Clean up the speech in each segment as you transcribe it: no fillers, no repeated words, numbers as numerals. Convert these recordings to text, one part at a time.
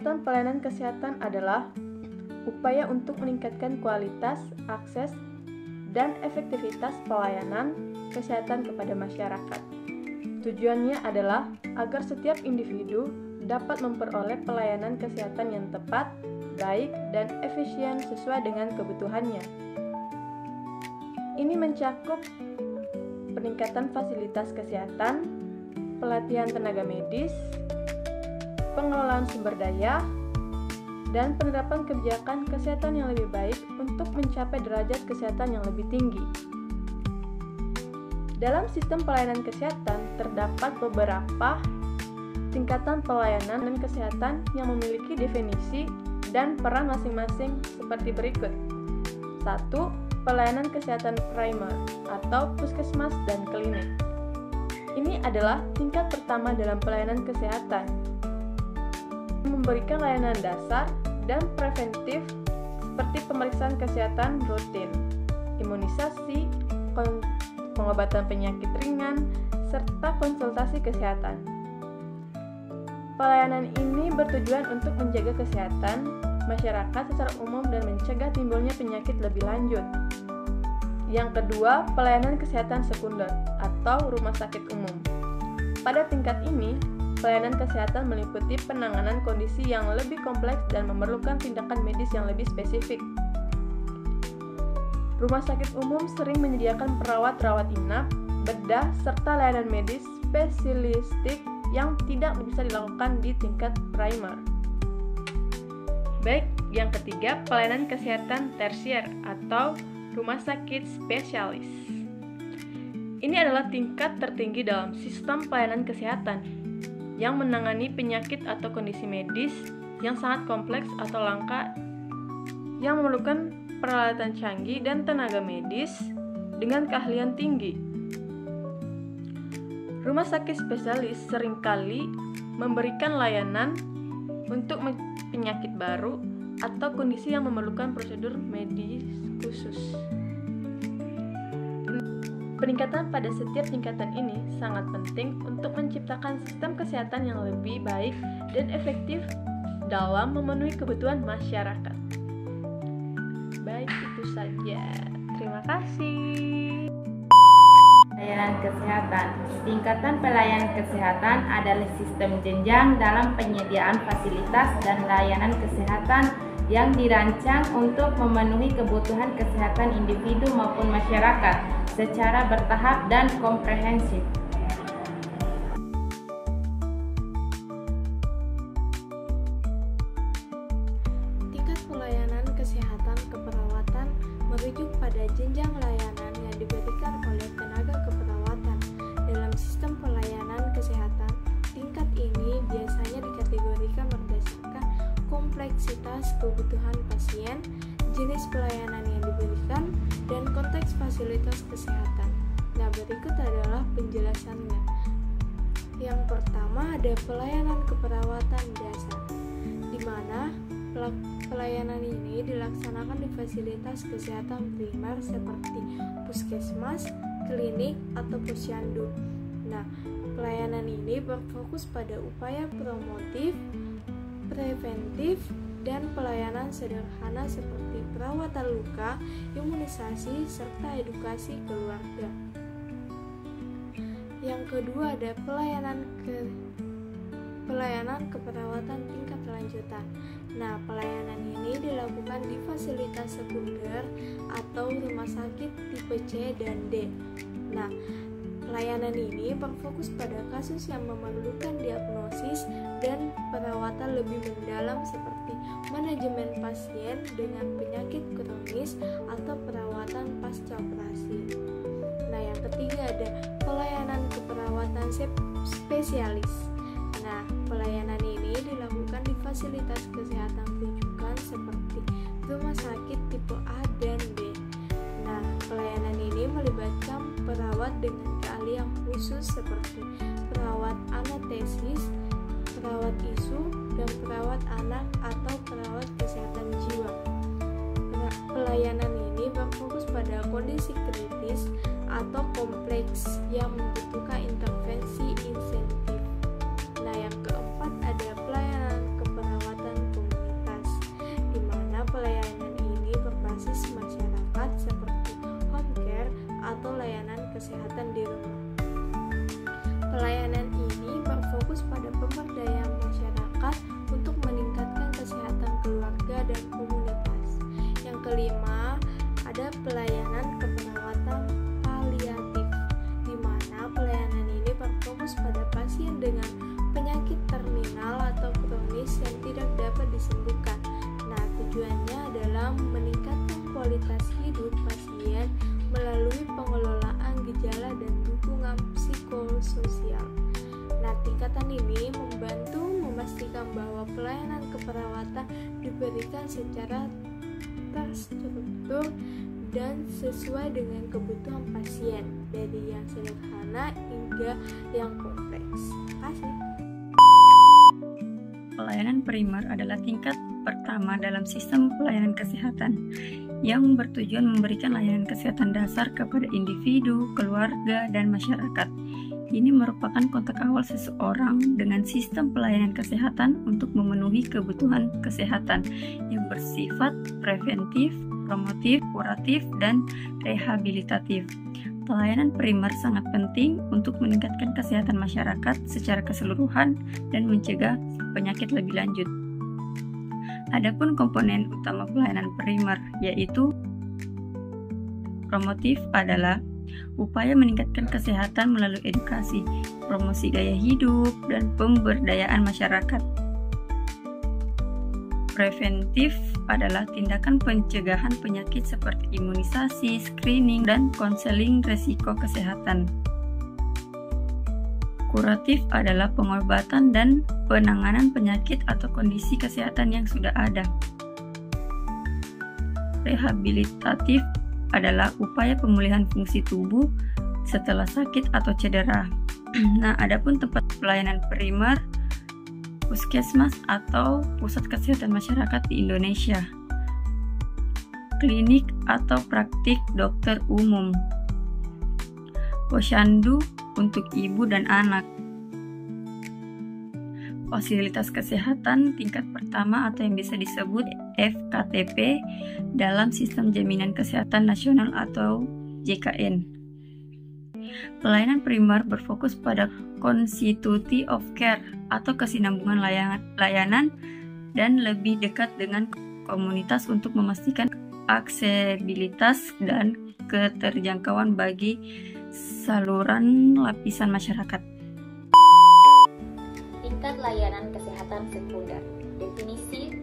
Peningkatan pelayanan kesehatan adalah upaya untuk meningkatkan kualitas, akses, dan efektivitas pelayanan kesehatan kepada masyarakat. Tujuannya adalah agar setiap individu dapat memperoleh pelayanan kesehatan yang tepat, baik, dan efisien sesuai dengan kebutuhannya. Ini mencakup peningkatan fasilitas kesehatan, pelatihan tenaga medis, pengelolaan sumber daya, dan penerapan kebijakan kesehatan yang lebih baik untuk mencapai derajat kesehatan yang lebih tinggi. Dalam sistem pelayanan kesehatan, terdapat beberapa tingkatan pelayanan dan kesehatan yang memiliki definisi dan peran masing-masing seperti berikut. 1. Pelayanan kesehatan primer atau puskesmas dan klinik. Ini adalah tingkat pertama dalam pelayanan kesehatan, memberikan layanan dasar dan preventif seperti pemeriksaan kesehatan rutin, imunisasi, pengobatan penyakit ringan, serta konsultasi kesehatan. Pelayanan ini bertujuan untuk menjaga kesehatan masyarakat secara umum dan mencegah timbulnya penyakit lebih lanjut. Yang kedua, pelayanan kesehatan sekunder atau rumah sakit umum. Pada tingkat ini, pelayanan kesehatan meliputi penanganan kondisi yang lebih kompleks dan memerlukan tindakan medis yang lebih spesifik. Rumah sakit umum sering menyediakan perawat-rawat inap, bedah, serta layanan medis spesialistik yang tidak bisa dilakukan di tingkat primer. Baik, yang ketiga, pelayanan kesehatan tersier atau rumah sakit spesialis. Ini adalah tingkat tertinggi dalam sistem pelayanan kesehatan yang menangani penyakit atau kondisi medis yang sangat kompleks atau langka yang memerlukan peralatan canggih dan tenaga medis dengan keahlian tinggi. Rumah sakit spesialis seringkali memberikan layanan untuk penyakit baru atau kondisi yang memerlukan prosedur medis khusus. Peningkatan pada setiap tingkatan ini sangat penting untuk menciptakan sistem kesehatan yang lebih baik dan efektif dalam memenuhi kebutuhan masyarakat. Baik, itu saja. Terima kasih. Pelayanan kesehatan. Tingkatan pelayanan kesehatan adalah sistem jenjang dalam penyediaan fasilitas dan layanan kesehatan yang dirancang untuk memenuhi kebutuhan kesehatan individu maupun masyarakat secara bertahap dan komprehensif. Tingkat pelayanan kesehatan keperawatan merujuk pada jenjang layanan yang diberikan oleh tenaga keperawatan. Dalam sistem pelayanan kesehatan, tingkat ini biasanya dikategorikan berdasarkan kompleksitas kebutuhan pasien, jenis pelayanan yang diberikan, dan konteks fasilitas kesehatan. Nah, berikut adalah penjelasannya. Yang pertama ada pelayanan keperawatan dasar, di mana pelayanan ini dilaksanakan di fasilitas kesehatan primer seperti puskesmas, klinik, atau posyandu. Nah, pelayanan ini berfokus pada upaya promotif, preventif, dan pelayanan sederhana seperti perawatan luka, imunisasi, serta edukasi keluarga. Yang kedua ada pelayanan keperawatan tingkat lanjutan. Nah, pelayanan ini dilakukan di fasilitas sekunder atau rumah sakit tipe C dan D. Nah, pelayanan ini berfokus pada kasus yang memerlukan diagnosis dan perawatan lebih mendalam seperti manajemen pasien dengan penyakit kronis atau perawatan pasca operasi. Nah, yang ketiga ada pelayanan keperawatan spesialis. Nah, pelayanan ini dilakukan di fasilitas kesehatan rujukan seperti rumah sakit tipe A dan B. Nah, pelayanan ini melibatkan perawat dengan keahlian khusus seperti perawat anestesis, perawat ISU, dan perawat anak atau perawat kesehatan jiwa. Pelayanan ini berfokus pada kondisi kritis atau kompleks yang membutuhkan intervensi insentif. Nah, yang keempat ada pelayanan keperawatan kelima, ada pelayanan keperawatan paliatif, di mana pelayanan ini berfokus pada pasien dengan penyakit terminal atau kronis yang tidak dapat disembuhkan. Nah, tujuannya adalah meningkatkan kualitas hidup pasien melalui pengelolaan gejala dan dukungan psikososial. Nah, tingkatan ini membantu memastikan bahwa pelayanan keperawatan diberikan secara terstruktur dan sesuai dengan kebutuhan pasien, dari yang sederhana hingga yang kompleks. Terima kasih. Pelayanan primer adalah tingkat pertama dalam sistem pelayanan kesehatan yang bertujuan memberikan layanan kesehatan dasar kepada individu, keluarga, dan masyarakat. Ini merupakan kontak awal seseorang dengan sistem pelayanan kesehatan untuk memenuhi kebutuhan kesehatan yang bersifat preventif, promotif, kuratif, dan rehabilitatif. Pelayanan primer sangat penting untuk meningkatkan kesehatan masyarakat secara keseluruhan dan mencegah penyakit lebih lanjut. Adapun komponen utama pelayanan primer yaitu promotif adalah upaya meningkatkan kesehatan melalui edukasi, promosi gaya hidup, dan pemberdayaan masyarakat. Preventif adalah tindakan pencegahan penyakit seperti imunisasi, screening, dan konseling risiko kesehatan. Kuratif adalah pengobatan dan penanganan penyakit atau kondisi kesehatan yang sudah ada. Rehabilitatif adalah upaya pemulihan fungsi tubuh setelah sakit atau cedera. Nah, adapun tempat pelayanan primer, puskesmas atau pusat kesehatan masyarakat di Indonesia, klinik atau praktik dokter umum, posyandu untuk ibu dan anak, fasilitas kesehatan tingkat pertama atau yang bisa disebut FKTP dalam Sistem Jaminan Kesehatan Nasional atau JKN. Pelayanan primer berfokus pada continuity of care atau kesinambungan layanan dan lebih dekat dengan komunitas untuk memastikan aksesibilitas dan keterjangkauan bagi saluran lapisan masyarakat. Tingkat layanan kesehatan sekunder. Definisi: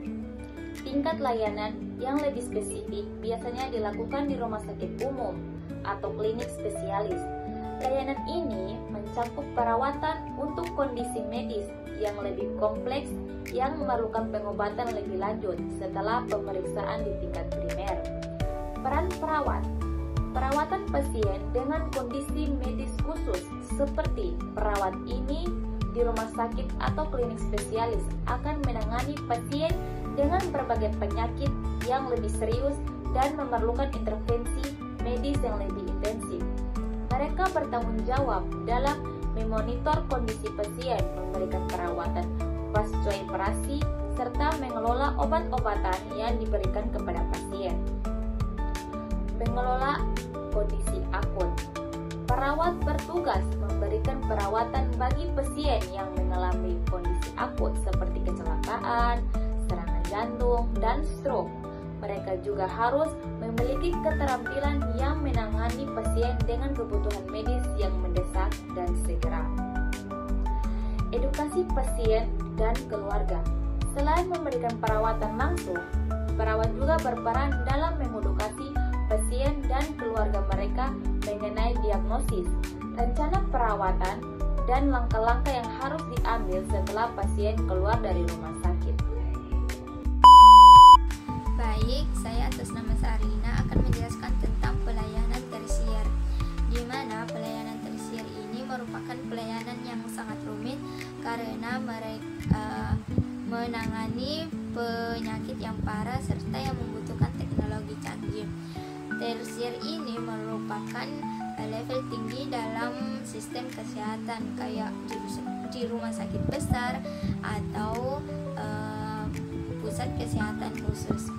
tingkat layanan yang lebih spesifik biasanya dilakukan di rumah sakit umum atau klinik spesialis. Layanan ini mencakup perawatan untuk kondisi medis yang lebih kompleks yang memerlukan pengobatan lebih lanjut setelah pemeriksaan di tingkat primer. Peran perawat: perawatan pasien dengan kondisi medis khusus seperti perawat ini di rumah sakit atau klinik spesialis akan menangani pasien dengan berbagai penyakit yang lebih serius dan memerlukan intervensi medis yang lebih intensif. Mereka bertanggung jawab dalam memonitor kondisi pasien, memberikan perawatan pasca operasi, serta mengelola obat-obatan yang diberikan kepada pasien. Mengelola kondisi akut: perawat bertugas memberikan perawatan bagi pasien yang mengalami kondisi akut seperti kecelakaan, serangan jantung, dan stroke. Mereka juga harus memiliki keterampilan yang menangani pasien dengan kebutuhan medis yang mendesak dan segera. Edukasi pasien dan keluarga: selain memberikan perawatan langsung, perawat juga berperan dalam mengedukasi pasien dan keluarga mereka mengenai diagnosis, rencana perawatan, dan langkah-langkah yang harus diambil setelah pasien keluar dari rumah sakit. Baik, saya atas nama Sarina akan menjelaskan tentang pelayanan tersier, di mana pelayanan tersier ini merupakan pelayanan yang sangat rumit karena mereka menangani penyakit yang parah serta yang membutuhkan teknologi canggih. Tersier ini merupakan level tinggi dalam sistem kesehatan kayak di rumah sakit besar atau pusat kesehatan khusus.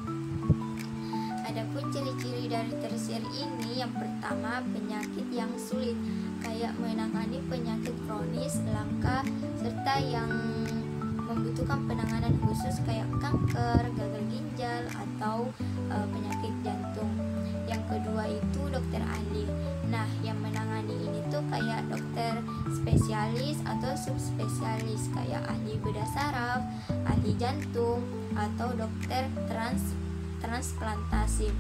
Adapun ciri-ciri dari tersier ini, yang pertama penyakit yang sulit kayak menangani penyakit kronis, langka, serta yang membutuhkan penanganan khusus kayak kanker, gagal ginjal, atau penyakit jantung. Yang kedua itu dokter ahli. Nah, yang menangani ini tuh kayak dokter spesialis atau subspesialis kayak ahli bedah saraf, ahli jantung, atau dokter transplantasi.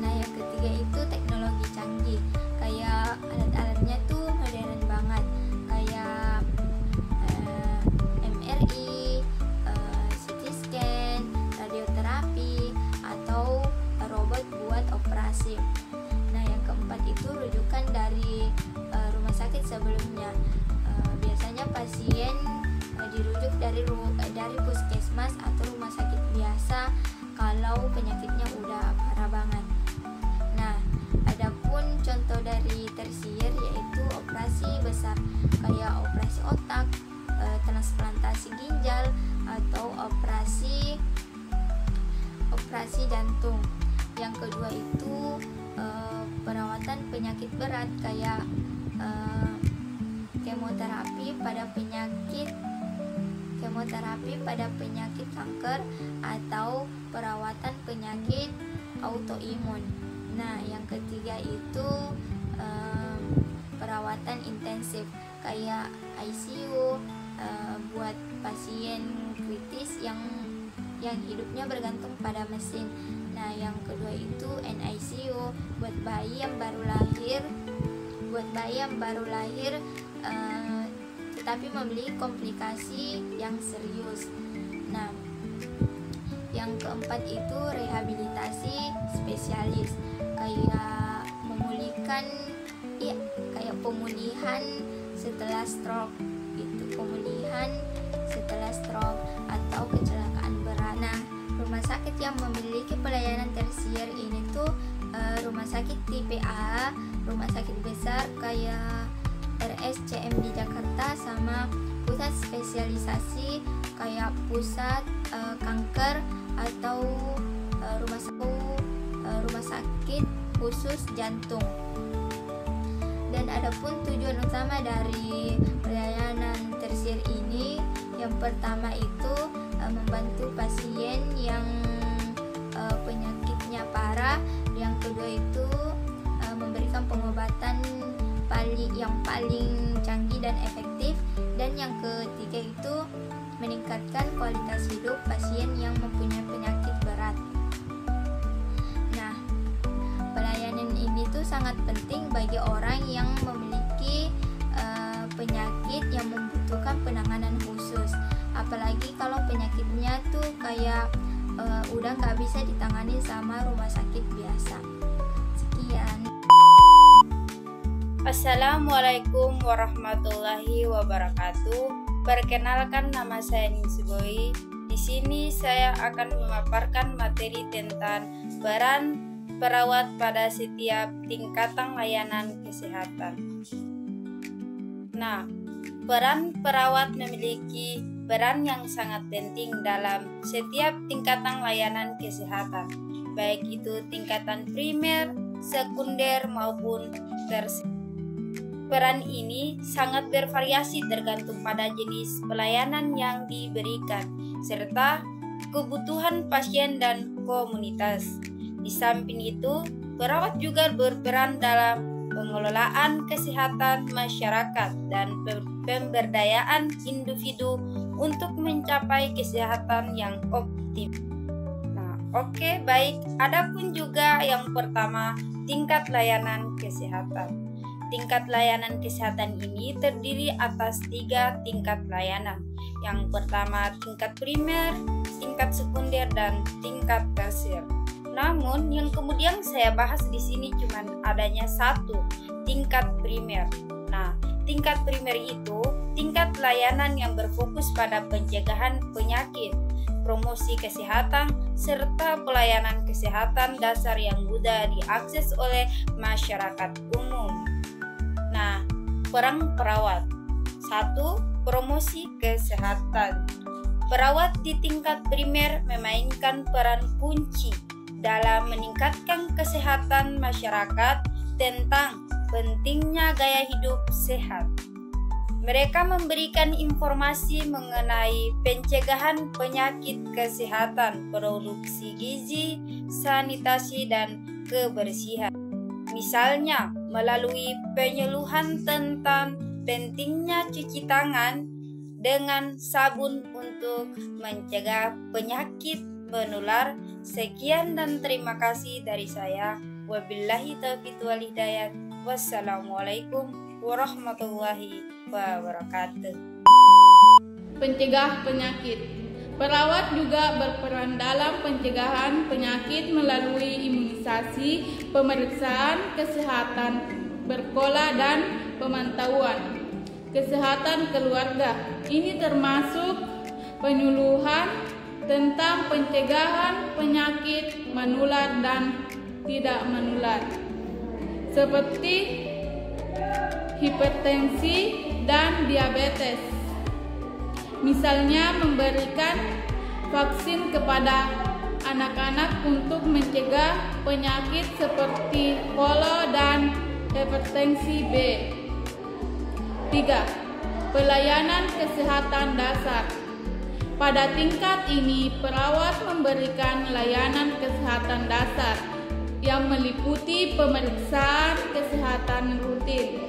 Nah, yang ketiga itu teknologi canggih, kayak alat-alatnya tuh modern banget, kayak MRI, CT scan, radioterapi, atau robot buat operasi. Nah, yang keempat itu rujukan dari rumah sakit sebelumnya. Biasanya pasien dirujuk dari puskesmas atau rumah sakit biasa kalau penyakitnya udah parah banget. Nah, adapun contoh dari tersier yaitu operasi besar kayak operasi otak, transplantasi ginjal, atau operasi jantung. Yang kedua itu perawatan penyakit berat kayak kemoterapi pada penyakit kanker atau perawatan penyakit autoimun. Nah, yang ketiga itu perawatan intensif kayak ICU buat pasien kritis yang hidupnya bergantung pada mesin. Nah, yang kedua itu NICU buat bayi yang baru lahir tetapi memiliki komplikasi yang serius. Nah, yang keempat itu rehabilitasi spesialis kayak pemulihan setelah stroke atau kecelakaan berat. Nah, rumah sakit yang memiliki pelayanan tersier ini tuh rumah sakit tipe A, rumah sakit besar kayak RSCM di Jakarta, sama pusat spesialisasi kayak pusat kanker atau rumah sakit khusus jantung. Dan adapun tujuan utama dari pelayanan tersier ini, yang pertama itu membantu pasien yang penyakitnya parah, yang kedua itu memberikan pengobatan yang paling canggih dan efektif, dan yang ketiga itu meningkatkan kualitas hidup pasien yang mempunyai penyakit berat. Nah, pelayanan ini tuh sangat penting bagi orang yang memiliki penyakit yang membutuhkan penanganan khusus, apalagi kalau penyakitnya tuh kayak udah nggak bisa ditangani sama rumah sakit biasa. Sekian. Assalamualaikum warahmatullahi wabarakatuh. Perkenalkan, nama saya Ningsboy. Di sini saya akan memaparkan materi tentang peran perawat pada setiap tingkatan layanan kesehatan. Nah, peran perawat memiliki peran yang sangat penting dalam setiap tingkatan layanan kesehatan, baik itu tingkatan primer, sekunder, maupun tersier. Peran ini sangat bervariasi tergantung pada jenis pelayanan yang diberikan, serta kebutuhan pasien dan komunitas. Di samping itu, perawat juga berperan dalam pengelolaan kesehatan masyarakat dan pemberdayaan individu untuk mencapai kesehatan yang optimal. Nah, oke, baik. Adapun juga yang pertama, tingkat layanan kesehatan. Tingkat layanan kesehatan ini terdiri atas 3 tingkat layanan. Yang pertama tingkat primer, tingkat sekunder, dan tingkat tersier. Namun yang kemudian saya bahas di sini cuma adanya 1, tingkat primer. Nah, tingkat primer itu tingkat layanan yang berfokus pada pencegahan penyakit, promosi kesehatan, serta pelayanan kesehatan dasar yang mudah diakses oleh masyarakat umum. Nah, peran perawat. 1. Promosi kesehatan. Perawat di tingkat primer memainkan peran kunci dalam meningkatkan kesehatan masyarakat tentang pentingnya gaya hidup sehat. Mereka memberikan informasi mengenai pencegahan penyakit kesehatan, produksi gizi, sanitasi, dan kebersihan. Misalnya, melalui penyuluhan tentang pentingnya cuci tangan dengan sabun untuk mencegah penyakit menular. Sekian dan terima kasih dari saya. Wabillahi taufiq wal hidayah. Wassalamualaikum warahmatullahi wabarakatuh. Pencegah penyakit. Perawat juga berperan dalam pencegahan penyakit melalui imunisasi, pemeriksaan kesehatan berkala, dan pemantauan kesehatan keluarga. Ini termasuk penyuluhan tentang pencegahan penyakit menular dan tidak menular, seperti hipertensi dan diabetes. Misalnya memberikan vaksin kepada anak-anak untuk mencegah penyakit seperti polio dan hipertensi B. 3. Pelayanan kesehatan dasar. Pada tingkat ini, perawat memberikan layanan kesehatan dasar yang meliputi pemeriksaan kesehatan rutin,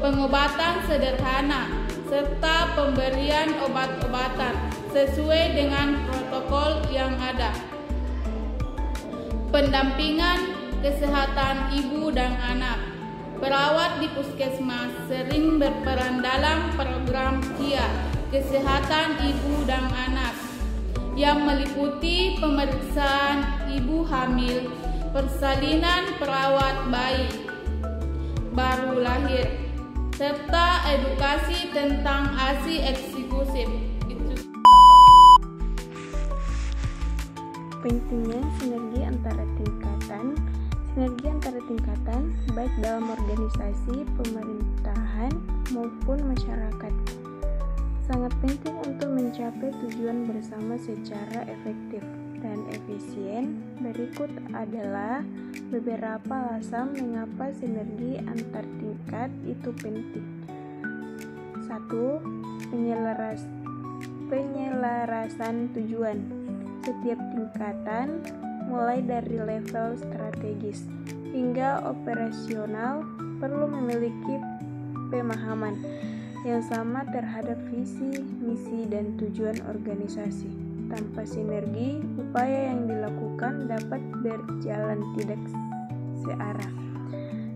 pengobatan sederhana, serta pemberian obat-obatan sesuai dengan protokol yang ada. Pendampingan kesehatan ibu dan anak. Perawat di puskesmas sering berperan dalam program KIA, kesehatan ibu dan anak, yang meliputi pemeriksaan ibu hamil, persalinan perawat bayi baru lahir, serta edukasi tentang ASI eksklusif. Pentingnya sinergi antara tingkatan baik dalam organisasi, pemerintahan maupun masyarakat sangat penting untuk mencapai tujuan bersama secara efektif dan efisien. Berikut adalah beberapa alasan mengapa sinergi antar tingkat itu penting. 1. Penyelarasan tujuan. Setiap tingkatan, mulai dari level strategis hingga operasional, perlu memiliki pemahaman yang sama terhadap visi, misi, dan tujuan organisasi. Tanpa sinergi, upaya yang dilakukan dapat berjalan tidak searah,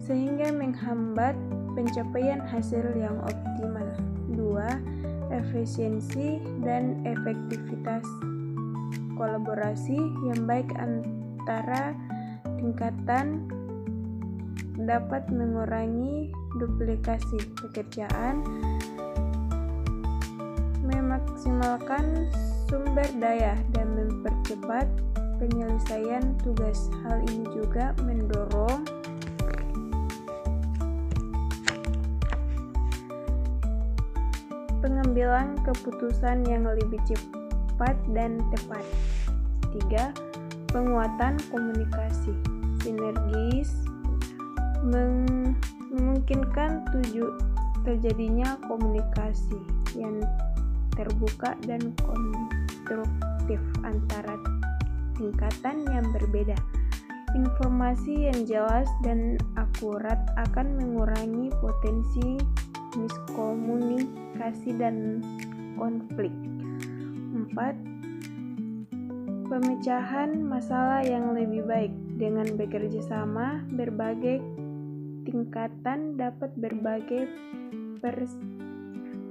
sehingga menghambat pencapaian hasil yang optimal. 2. Efisiensi dan efektivitas. Kolaborasi yang baik antara tingkatan dapat mengurangi duplikasi pekerjaan, memaksimalkan sumber daya, dan mempercepat penyelesaian tugas. Hal ini juga mendorong pengambilan keputusan yang lebih cepat dan tepat. 3. Penguatan komunikasi. Sinergis memungkinkan terjadinya komunikasi yang terbuka dan konstruktif antara tingkatan yang berbeda. Informasi yang jelas dan akurat akan mengurangi potensi miskomunikasi dan konflik. 4. Pemecahan masalah yang lebih baik. Dengan bekerja sama, berbagai tingkatan dapat berbagai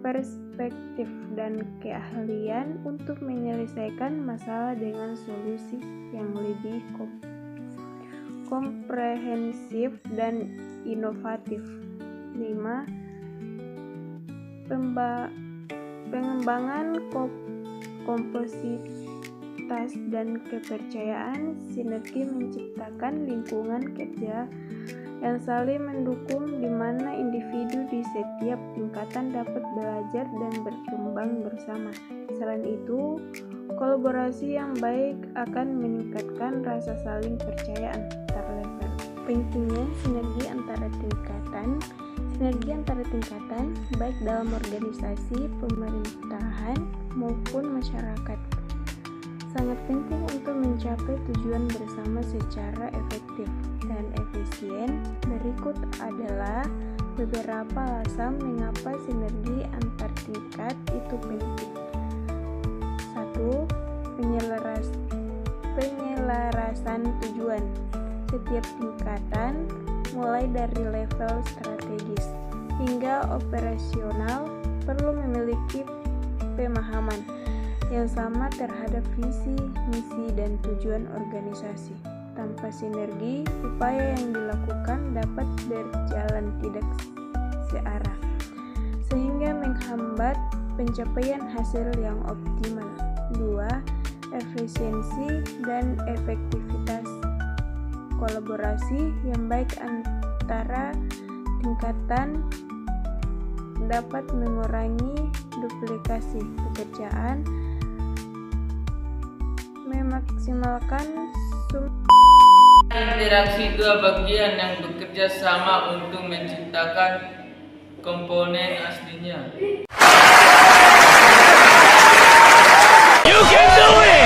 perspektif dan keahlian untuk menyelesaikan masalah dengan solusi yang lebih komprehensif dan inovatif. 5. Pengembangan kompositas dan kepercayaan. Sinergi menciptakan lingkungan kerja yang saling mendukung, di mana individu di setiap tingkatan dapat belajar dan berkembang bersama. Selain itu, kolaborasi yang baik akan meningkatkan rasa saling percaya antar level. Pentingnya sinergi antara tingkatan. Sinergi antara tingkatan, baik dalam organisasi, pemerintahan, maupun masyarakat, sangat penting untuk mencapai tujuan bersama secara efektif dan efisien. Berikut adalah beberapa alasan mengapa sinergi antar tingkat itu penting. 1. Penyelarasan tujuan. Setiap tingkatan, mulai dari level strategis hingga operasional, perlu memiliki pemahaman yang sama terhadap visi, misi, dan tujuan organisasi. Tanpa sinergi, upaya yang dilakukan dapat berjalan tidak searah, sehingga menghambat pencapaian hasil yang optimal. 2. Efisiensi dan efektivitas. Kolaborasi yang baik antara tingkatan dapat mengurangi duplikasi pekerjaan, memaksimalkan interaksi dua bagian yang bekerja sama untuk menciptakan komponen aslinya. You can do it!